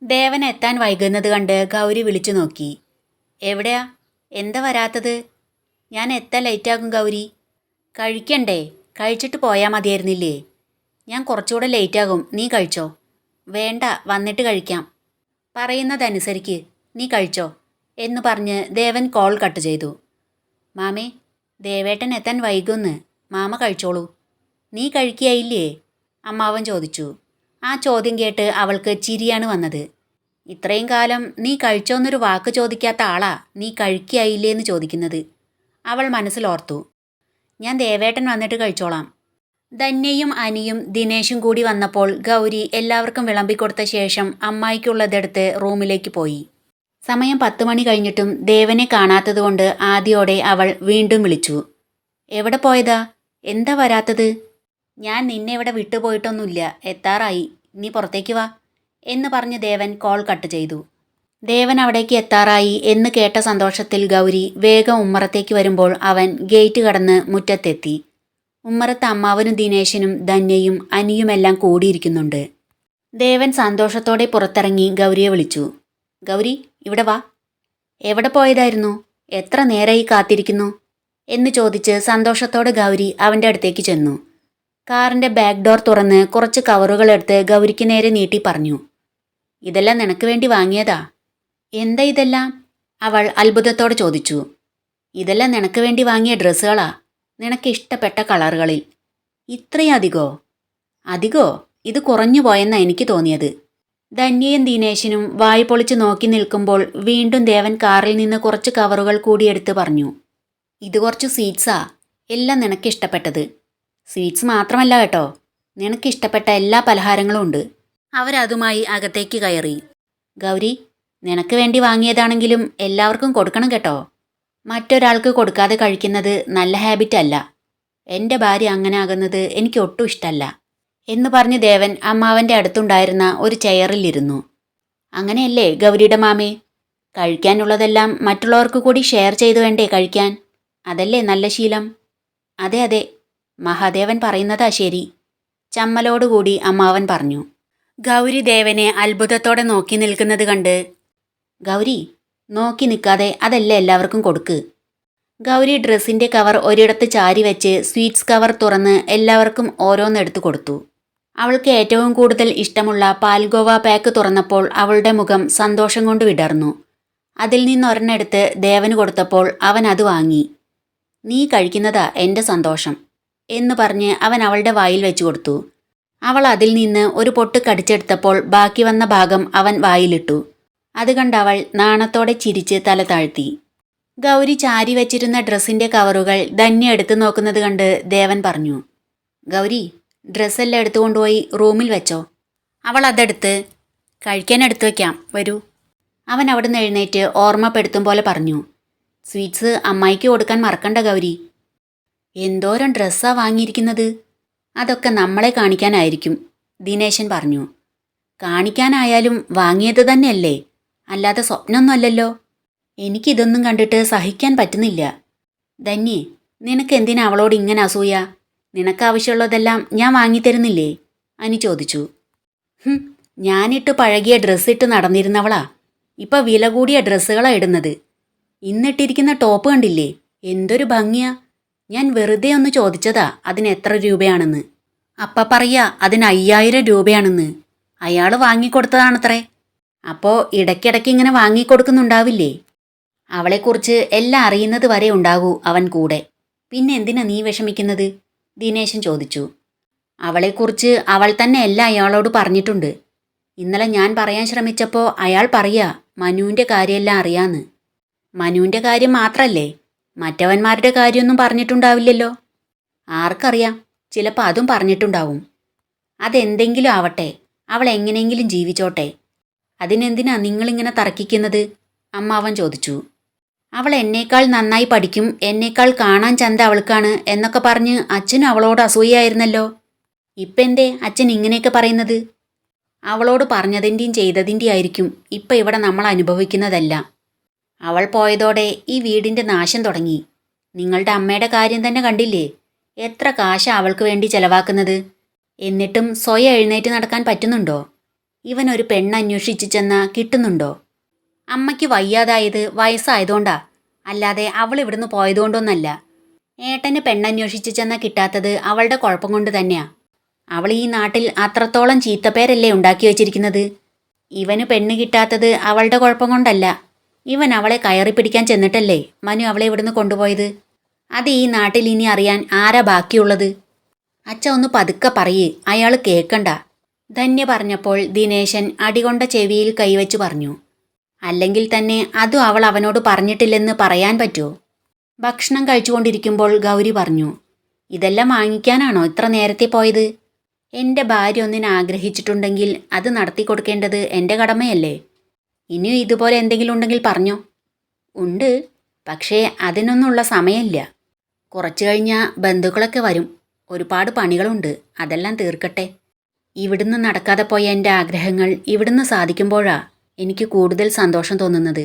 ദേവൻ എത്താൻ വൈകുന്നത് കണ്ട് ഗൗരി വിളിച്ചു നോക്കി. എവിടെയാ? എന്താ വരാത്തത്? ഞാൻ എത്താൻ ലേറ്റാകും ഗൗരി. കഴിക്കണ്ടേ? കഴിച്ചിട്ട് പോയാൽ മതിയായിരുന്നില്ലേ? ഞാൻ കുറച്ചുകൂടെ ലേറ്റാകും, നീ കഴിച്ചോ. വേണ്ട, വന്നിട്ട് കഴിക്കാം. പറയുന്നതനുസരിക്ക്, നീ കഴിച്ചോ എന്ന് പറഞ്ഞ് ദേവൻ കോൾ കട്ട് ചെയ്തു. മാമേ, ദേവേട്ടൻ എത്താൻ വൈകുമെന്ന്. മാമ കഴിച്ചോളൂ. നീ കഴിക്കുകയില്ലേ? അമ്മാവൻ ചോദിച്ചു. ആ ചോദ്യം കേട്ട് അവൾക്ക് ചിരിയാണ് വന്നത്. ഇത്രയും കാലം നീ കഴിച്ചോന്നൊരു വാക്ക് ചോദിക്കാത്ത ആളാ നീ കഴിക്കുകയില്ലേ എന്ന് ചോദിക്കുന്നത്. അവൾ മനസ്സിലോർത്തു. ഞാൻ ദേവേട്ടൻ വന്നിട്ട് കഴിച്ചോളാം. ധന്യയും അനിയും ദിനേശും കൂടി വന്നപ്പോൾ ഗൗരി എല്ലാവർക്കും വിളമ്പിക്കൊടുത്ത ശേഷം അമ്മായിക്കുള്ളതെടുത്ത് റൂമിലേക്ക് പോയി. സമയം 10 മണി കഴിഞ്ഞിട്ടും ദേവനെ കാണാത്തതുകൊണ്ട് ആദ്യോടെ അവൾ വീണ്ടും വിളിച്ചു. എവിടെ പോയതാ? എന്താ വരാത്തത്? ഞാൻ നിന്നെ ഇവിടെ വിട്ടുപോയിട്ടൊന്നുമില്ല, എത്താറായി, നീ പുറത്തേക്ക് വാ എന്ന് പറഞ്ഞ് ദേവൻ കോൾ കട്ട് ചെയ്തു. ദേവൻ അവിടേക്ക് എത്താറായി എന്ന് കേട്ട സന്തോഷത്തിൽ ഗൗരി വേഗം ഉമ്മറത്തേക്ക് വരുമ്പോൾ അവൻ ഗേറ്റ് കടന്ന് മുറ്റത്തെത്തി. ഉമ്മറത്ത് അമ്മാവനും ദിനേശനും ധന്യയും അനിയുമെല്ലാം കൂടിയിരിക്കുന്നുണ്ട്. ദേവൻ സന്തോഷത്തോടെ പുറത്തിറങ്ങി ഗൗരിയെ വിളിച്ചു. ഗൗരി, ഇവിടെ വാ. എവിടെ പോയതായിരുന്നു? എത്ര നേരമായി കാത്തിരിക്കുന്നു എന്ന് ചോദിച്ച് സന്തോഷത്തോടെ ഗൗരി അവൻ്റെ അടുത്തേക്ക് ചെന്നു. കാറിൻ്റെ ബാക്ക് ഡോർ തുറന്ന് കുറച്ച് കവറുകളെടുത്ത് ഗൗരിക്ക് നേരെ നീട്ടി പറഞ്ഞു. ഇതെല്ലാം നിനക്ക് വേണ്ടി വാങ്ങിയതാ. എന്താ ഇതെല്ലാം? അവൾ അത്ഭുതത്തോടെ ചോദിച്ചു. ഇതെല്ലാം നിനക്ക് വേണ്ടി വാങ്ങിയ ഡ്രസ്സുകളാ, നിനക്ക് ഇഷ്ടപ്പെട്ട കളറുകളിൽ. ഇത്രയും അധികോ? അധികോ? ഇത് കുറഞ്ഞു പോയെന്നാ എനിക്ക് തോന്നിയത്. ധന്യയും ദിനേശിനും വായ് പൊളിച്ച് നോക്കി നിൽക്കുമ്പോൾ വീണ്ടും ദേവൻ കാറിൽ നിന്ന് കുറച്ച് കവറുകൾ കൂടി എടുത്ത് പറഞ്ഞു. ഇത് കുറച്ച് സ്വീറ്റ്സാ, എല്ലാം നിനക്കിഷ്ടപ്പെട്ടത്. സ്വീറ്റ്സ് മാത്രമല്ല കേട്ടോ, നിനക്കിഷ്ടപ്പെട്ട എല്ലാ പലഹാരങ്ങളും ഉണ്ട്. അവരതുമായി അകത്തേക്ക് കയറി. ഗൗരി, നിനക്ക് വേണ്ടി വാങ്ങിയതാണെങ്കിലും എല്ലാവർക്കും കൊടുക്കണം കേട്ടോ. മറ്റൊരാൾക്ക് കൊടുക്കാതെ കഴിക്കുന്നത് നല്ല ഹാബിറ്റ് അല്ല. എൻ്റെ ഭാര്യ അങ്ങനെ ആകുന്നത് എനിക്ക് ഒട്ടും ഇഷ്ടമല്ല എന്ന് പറഞ്ഞ് ദേവൻ അമ്മാവൻ്റെ അടുത്തുണ്ടായിരുന്ന ഒരു ചെയറിലിരുന്നു. അങ്ങനെയല്ലേ ഗൗരിയുടെ മാമേ? കഴിക്കാനുള്ളതെല്ലാം മറ്റുള്ളവർക്ക് കൂടി ഷെയർ ചെയ്തു വേണ്ടേ കഴിക്കാൻ? അതല്ലേ നല്ല ശീലം? അതെ അതെ, മഹാദേവൻ പറയുന്നതാ ശരി, ചമ്മലോടുകൂടി അമ്മാവൻ പറഞ്ഞു. ഗൗരി ദേവനെ അത്ഭുതത്തോടെ നോക്കി നിൽക്കുന്നത് കണ്ട്, ഗൗരി, നോക്കി നിൽക്കാതെ അതെല്ലാം എല്ലാവർക്കും കൊടുക്ക്. ഗൗരി ഡ്രസ്സിൻ്റെ കവർ ഒരിടത്ത് ചാരി വെച്ച് സ്വീറ്റ്സ് കവർ തുറന്ന് എല്ലാവർക്കും ഓരോന്നെടുത്ത് കൊടുത്തു. അവൾക്ക് ഏറ്റവും കൂടുതൽ ഇഷ്ടമുള്ള പാൽഗോവ പാക്ക് തുറന്നപ്പോൾ അവളുടെ മുഖം സന്തോഷം കൊണ്ട് വിടർന്നു. അതിൽ നിന്നൊരെണ്ണെടുത്ത് ദേവന് കൊടുത്തപ്പോൾ അവൻ അത് വാങ്ങി. നീ കഴിക്കുന്നതാ എൻ്റെ സന്തോഷം എന്ന് പറഞ്ഞ് അവൻ അവളുടെ വായിൽ വെച്ചു കൊടുത്തു. അവൾ അതിൽ നിന്ന് ഒരു പൊട്ട് കടിച്ചെടുത്തപ്പോൾ ബാക്കി വന്ന ഭാഗം അവൻ വായിലിട്ടു. അത് കണ്ടവൾ നാണത്തോടെ ചിരിച്ച് തല താഴ്ത്തി. ഗൗരി ചാരി വെച്ചിരുന്ന ഡ്രസ്സിൻ്റെ കവറുകൾ ധന്യ എടുത്തു നോക്കുന്നത് കണ്ട് ദേവൻ പറഞ്ഞു. ഗൗരി, ഡ്രസ്സെല്ലാം എടുത്തുകൊണ്ടുപോയി റൂമിൽ വെച്ചോ. അവൾ അതെടുത്ത്, കഴിക്കാൻ എടുത്തു വയ്ക്കാം, വരൂ. അവൻ അവിടുന്ന് എഴുന്നേറ്റ് ഓർമ്മപ്പെടുത്തും പോലെ പറഞ്ഞു. സ്വീറ്റ്സ് അമ്മായിക്ക് കൊടുക്കാൻ മറക്കണ്ട ഗൗരി. എന്തോരം ഡ്രസ്സാ വാങ്ങിയിരിക്കുന്നത്. അതൊക്കെ നമ്മളെ കാണിക്കാനായിരിക്കും, ദിനേശൻ പറഞ്ഞു. കാണിക്കാനായാലും വാങ്ങിയത് തന്നെയല്ലേ, അല്ലാതെ സ്വപ്നമൊന്നുമല്ലല്ലോ. എനിക്കിതൊന്നും കണ്ടിട്ട് സഹിക്കാൻ പറ്റുന്നില്ല. ധന്യേ, നിനക്ക് എന്തിനാ അവളോട് ഇങ്ങനെ അസൂയ? നിനക്കാവശ്യമുള്ളതെല്ലാം ഞാൻ വാങ്ങിത്തരുന്നില്ലേ? അനി ചോദിച്ചു. ഞാനിട്ട് പഴകിയ ഡ്രസ്സിട്ട് നടന്നിരുന്നവളാ, ഇപ്പം വില കൂടിയ ഡ്രസ്സുകളാണ് ഇടുന്നത്. ഇന്നിട്ടിരിക്കുന്ന ടോപ്പ് കണ്ടില്ലേ, എന്തൊരു ഭംഗിയാ. ഞാൻ വെറുതെ ഒന്ന് ചോദിച്ചതാ അതിന് എത്ര രൂപയാണെന്ന്. അപ്പ പറയാ അതിന് 5000 രൂപയാണെന്ന്. അയാൾ വാങ്ങിക്കൊടുത്തതാണത്രേ. അപ്പോൾ ഇടയ്ക്കിടയ്ക്ക് ഇങ്ങനെ വാങ്ങിക്കൊടുക്കുന്നുണ്ടാവില്ലേ? അവളെക്കുറിച്ച് എല്ലാം അറിയുന്നത് വരെ ഉണ്ടാകൂ അവൻ കൂടെ. പിന്നെ എന്തിനാ നീ വിഷമിക്കുന്നത്? ദിനേശൻ ചോദിച്ചു. അവളെക്കുറിച്ച് അവൾ തന്നെ എല്ലാം അയാളോട് പറഞ്ഞിട്ടുണ്ട്. ഇന്നലെ ഞാൻ പറയാൻ ശ്രമിച്ചപ്പോൾ അയാൾ പറയാ മനുവിൻ്റെ കാര്യമെല്ലാം അറിയാന്ന്. മനുവിൻ്റെ കാര്യം മാത്രല്ലേ, മറ്റവന്മാരുടെ കാര്യമൊന്നും പറഞ്ഞിട്ടുണ്ടാവില്ലല്ലോ. ആർക്കറിയാം, ചിലപ്പോൾ അതും പറഞ്ഞിട്ടുണ്ടാവും. അതെന്തെങ്കിലും ആവട്ടെ, അവൾ എങ്ങനെയെങ്കിലും ജീവിച്ചോട്ടെ. അതിനെന്തിനാ നിങ്ങളിങ്ങനെ തർക്കിക്കുന്നത്? അമ്മാവൻ ചോദിച്ചു. അവൾ എന്നേക്കാൾ നന്നായി പഠിക്കും, എന്നേക്കാൾ കാണാൻ ചന്ത അവൾക്കാണ് എന്നൊക്കെ പറഞ്ഞ് അച്ഛനും അവളോട് അസൂയായിരുന്നല്ലോ. ഇപ്പം എന്തേ അച്ഛൻ ഇങ്ങനെയൊക്കെ പറയുന്നത്? അവളോട് പറഞ്ഞതിൻ്റെയും ചെയ്തതിൻ്റെയും ആയിരിക്കും ഇപ്പം ഇവിടെ നമ്മൾ അനുഭവിക്കുന്നതെല്ലാം. അവൾ പോയതോടെ ഈ വീടിൻ്റെ നാശം തുടങ്ങി. നിങ്ങളുടെ അമ്മയുടെ കാര്യം തന്നെ കണ്ടില്ലേ, എത്ര കാശാ അവൾക്ക് വേണ്ടി ചെലവാക്കുന്നത്. എന്നിട്ടും സ്വയം എഴുന്നേറ്റ് നടക്കാൻ പറ്റുന്നുണ്ടോ? ഇവനൊരു പെണ്ണന്വേഷിച്ച് ചെന്നാൽ കിട്ടുന്നുണ്ടോ? അമ്മയ്ക്ക് വയ്യാതായത് വയസ്സായതുകൊണ്ടാ, അല്ലാതെ അവൾ ഇവിടുന്ന് പോയതുകൊണ്ടൊന്നല്ല. ഏട്ടന് പെണ്ണന്വേഷിച്ച് ചെന്നാൽ കിട്ടാത്തത് അവളുടെ കുഴപ്പം കൊണ്ട് തന്നെയാ. അവൾ ഈ നാട്ടിൽ അത്രത്തോളം ചീത്തപ്പേരല്ലേ ഉണ്ടാക്കി വച്ചിരിക്കുന്നത്. ഇവന് പെണ്ണ് കിട്ടാത്തത് അവളുടെ കുഴപ്പം കൊണ്ടല്ല. ഇവൻ അവളെ കയറി പിടിക്കാൻ ചെന്നിട്ടല്ലേ മനു അവളെ ഇവിടുന്ന് കൊണ്ടുപോയത്. അത് ഈ നാട്ടിൽ ഇനി അറിയാൻ ആരാ ബാക്കിയുള്ളത്? അച്ഛ ഒന്ന് പതുക്കെ പറയേ, അയാൾ കേൾക്കണ്ട. ധന്യ പറഞ്ഞപ്പോൾ ദിനേശൻ അടികൊണ്ട ചെവിയിൽ കൈവച്ചു പറഞ്ഞു. അല്ലെങ്കിൽ തന്നെ അതും അവൾ അവനോട് പറഞ്ഞിട്ടില്ലെന്ന് പറയാൻ പറ്റുമോ? ഭക്ഷണം കഴിച്ചുകൊണ്ടിരിക്കുമ്പോൾ ഗൗരി പറഞ്ഞു. ഇതെല്ലാം വാങ്ങിക്കാനാണോ ഇത്ര നേരത്തെ പോയത്? എൻ്റെ ഭാര്യ ഒന്നിനെ ആഗ്രഹിച്ചിട്ടുണ്ടെങ്കിൽ അത് നടത്തി കൊടുക്കേണ്ടത് എൻ്റെ കടമയല്ലേ. ഇനിയും ഇതുപോലെ എന്തെങ്കിലും ഉണ്ടെങ്കിൽ പറഞ്ഞോ. ഉണ്ട്, പക്ഷേ അതിനൊന്നുള്ള സമയമില്ല. കുറച്ചു കഴിഞ്ഞാൽ ബന്ധുക്കളൊക്കെ വരും. ഒരുപാട് പണികളുണ്ട്, അതെല്ലാം തീർക്കട്ടെ. ഇവിടുന്ന് നടക്കാതെ പോയ എൻ്റെ ആഗ്രഹങ്ങൾ ഇവിടുന്ന് സാധിക്കുമ്പോഴാ എനിക്ക് കൂടുതൽ സന്തോഷം തോന്നുന്നത്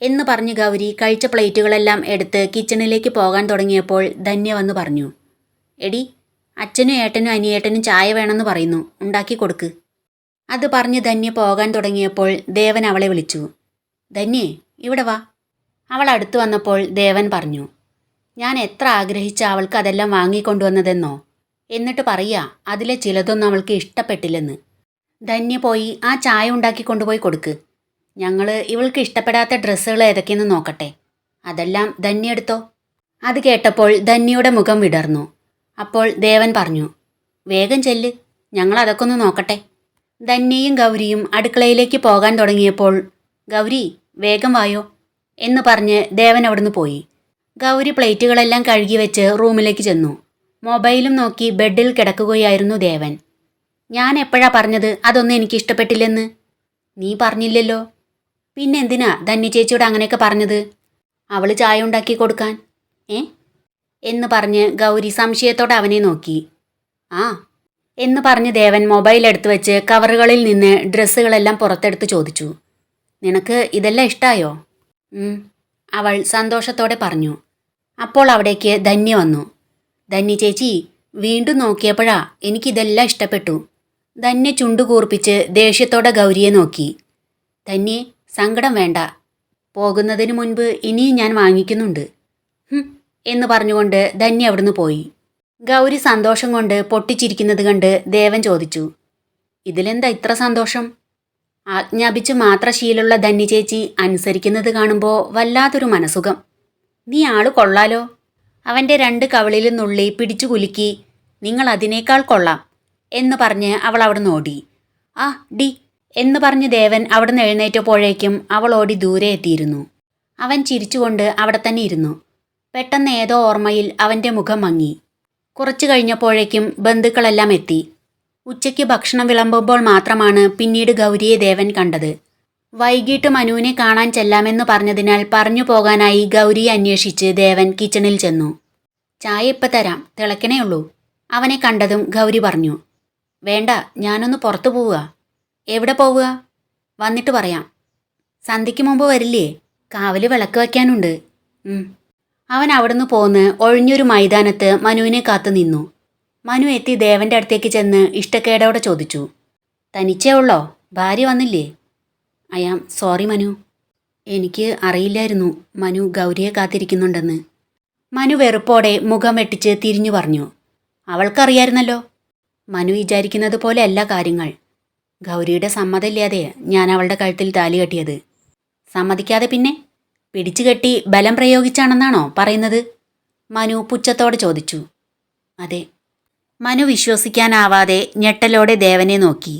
എന്ന് പറഞ്ഞ് ഗൗരി കഴിച്ച പ്ലേറ്റുകളെല്ലാം എടുത്ത് കിച്ചണിലേക്ക് പോകാൻ തുടങ്ങിയപ്പോൾ ധന്യ വന്ന് പറഞ്ഞു. എടി, അച്ഛനും ഏട്ടനും അനിയേട്ടനും ചായ വേണമെന്ന് പറയുന്നു, ഉണ്ടാക്കി കൊടുക്ക്. അത് പറഞ്ഞ് ധന്യ പോകാൻ തുടങ്ങിയപ്പോൾ ദേവൻ അവളെ വിളിച്ചു. ധന്യേ, ഇവിടെ വാ. അവൾ അടുത്തു വന്നപ്പോൾ ദേവൻ പറഞ്ഞു. ഞാൻ എത്ര ആഗ്രഹിച്ച അവൾക്ക് അതെല്ലാം വാങ്ങിക്കൊണ്ടുവന്നതെന്നോ. എന്നിട്ട് പറയാ അതിലെ ചിലതൊന്നും അവൾക്ക് ഇഷ്ടപ്പെട്ടില്ലെന്ന്. ധന്യ പോയി ആ ചായ ഉണ്ടാക്കി കൊണ്ടുപോയി കൊടുക്ക്. ഞങ്ങൾ ഇവൾക്ക് ഇഷ്ടപ്പെടാത്ത ഡ്രസ്സുകൾ ഏതൊക്കെയെന്ന് നോക്കട്ടെ. അതെല്ലാം ധന്യ എടുത്തോ. അത് കേട്ടപ്പോൾ ധന്യയുടെ മുഖം വിടർന്നു. അപ്പോൾ ദേവൻ പറഞ്ഞു. വേഗം ചെല്ല്, ഞങ്ങൾ അതൊക്കെ ഒന്ന് നോക്കട്ടെ. ധന്യയും ഗൗരിയും അടുക്കളയിലേക്ക് പോകാൻ തുടങ്ങിയപ്പോൾ ഗൗരി വേഗം വായോ എന്ന് പറഞ്ഞ് ദേവൻ അവിടുന്ന് പോയി. ഗൗരി പ്ലേറ്റുകളെല്ലാം കഴുകി വെച്ച് റൂമിലേക്ക് ചെന്നു. മൊബൈലും നോക്കി ബെഡിൽ കിടക്കുകയായിരുന്നു ദേവൻ. ഞാൻ എപ്പോഴാ പറഞ്ഞത് അതൊന്നും എനിക്ക് ഇഷ്ടപ്പെട്ടില്ലെന്ന്? നീ പറഞ്ഞില്ലല്ലോ. പിന്നെന്തിനാ ധന്യ ചേച്ചിയോട് അങ്ങനെയൊക്കെ പറഞ്ഞത്? അവൾ ചായ ഉണ്ടാക്കി കൊടുക്കാൻ എന്ന് പറഞ്ഞ് ഗൗരി സംശയത്തോടെ അവനെ നോക്കി. ആ എന്ന് പറഞ്ഞ് ദേവൻ മൊബൈൽ എടുത്തു വെച്ച് കവറുകളിൽ നിന്ന് ഡ്രസ്സുകളെല്ലാം പുറത്തെടുത്ത് ചോദിച്ചു. നിനക്ക് ഇതെല്ലാം ഇഷ്ടായോ? അവൾ സന്തോഷത്തോടെ പറഞ്ഞു. അപ്പോൾ അവിടേക്ക് ധന്യ വന്നു. ധന്യ ചേച്ചി, വീണ്ടും നോക്കിയപ്പോഴാ എനിക്കിതെല്ലാം ഇഷ്ടപ്പെട്ടു. ധന്യ ചുണ്ടുകൂർപ്പിച്ച് ദേഷ്യത്തോടെ ഗൗരിയെ നോക്കി. ധന്യേ, സങ്കടം വേണ്ട. പോകുന്നതിന് മുൻപ് ഇനിയും ഞാൻ വാങ്ങിക്കുന്നുണ്ട് എന്ന് പറഞ്ഞുകൊണ്ട് ധന്യ അവിടുന്ന് പോയി. ഗൗരി സന്തോഷം കൊണ്ട് പൊട്ടിച്ചിരിക്കുന്നത് കണ്ട് ദേവൻ ചോദിച്ചു. ഇതിലെന്താ ഇത്ര സന്തോഷം? ആജ്ഞാപിച്ചു മാത്ര ശീലമുള്ള ധന്യ ചേച്ചി അനുസരിക്കുന്നത് കാണുമ്പോൾ വല്ലാത്തൊരു മനസുഖം. നീ ആള് കൊള്ളാലോ. അവൻ്റെ 2 കവിളിലും നുള്ളി പിടിച്ചു കുലുക്കി. നിങ്ങൾ അതിനേക്കാൾ കൊള്ളാം എന്ന് പറഞ്ഞ് അവൾ അവിടുന്ന് ഓടി. ആ ഡി എന്ന് പറഞ്ഞ് ദേവൻ അവിടുന്ന് എഴുന്നേറ്റപ്പോഴേക്കും അവൾ ഓടി ദൂരെ എത്തിയിരുന്നു. അവൻ ചിരിച്ചുകൊണ്ട് അവിടെ തന്നെ ഇരുന്നു. പെട്ടെന്ന് ഏതോ ഓർമ്മയിൽ അവൻ്റെ മുഖം മങ്ങി. കുറച്ചു കഴിഞ്ഞപ്പോഴേക്കും ബന്ധുക്കളെല്ലാം എത്തി. ഉച്ചയ്ക്ക് ഭക്ഷണം വിളമ്പുമ്പോൾ മാത്രമാണ് പിന്നീട് ഗൗരിയെ ദേവൻ കണ്ടത്. വൈകിട്ട് മനുവിനെ കാണാൻ ചെല്ലാമെന്ന് പറഞ്ഞതിനാൽ പറഞ്ഞു പോകാനായി ഗൗരിയെ അന്വേഷിച്ച് ദേവൻ കിച്ചണിൽ ചെന്നു. ചായ ഇപ്പം തരാം, തിളക്കണേ ഉള്ളൂ. അവനെ കണ്ടതും ഗൗരി പറഞ്ഞു. വേണ്ട, ഞാനൊന്ന് പുറത്തു പോവുക. എവിടെ പോവുക? വന്നിട്ട് പറയാം. സന്ധ്യയ്ക്ക് മുമ്പ് വരില്ലേ? കാവല് വിളക്ക് വയ്ക്കാനുണ്ട്. അവൻ അവിടുന്ന് പോന്ന് ഒഴിഞ്ഞൊരു മൈതാനത്ത് മനുവിനെ കാത്തു നിന്നു. മനു എത്തി ദേവൻ്റെ അടുത്തേക്ക് ചെന്ന് ഇഷ്ടക്കേടോടെ ചോദിച്ചു. തനിച്ചേ ഉള്ളോ? ഭാര്യ വന്നില്ലേ? I am sorry Manu. എനിക്ക് അറിയില്ലായിരുന്നു മനു ഗൗരിയെ കാത്തിരിക്കുന്നുണ്ടെന്ന്. മനു വെറുപ്പോടെ മുഖം വെട്ടിച്ച് തിരിഞ്ഞു പറഞ്ഞു. അവൾക്കറിയായിരുന്നല്ലോ. മനു വിചാരിക്കുന്നത് പോലെ അല്ല കാര്യങ്ങൾ. ഗൗരിയുടെ സമ്മതമില്ലാതെ ഞാൻ അവളുടെ കഴുത്തിൽ താലി കെട്ടിയത്. സമ്മതിക്കാതെ പിന്നെ പിടിച്ചു കെട്ടി ബലം പ്രയോഗിച്ചാണെന്നാണോ പറയുന്നത്? മനു പുച്ഛത്തോടെ ചോദിച്ചു. അതെ. മനു വിശ്വസിക്കാനാവാതെ ഞെട്ടലോടെ ദേവനെ നോക്കി.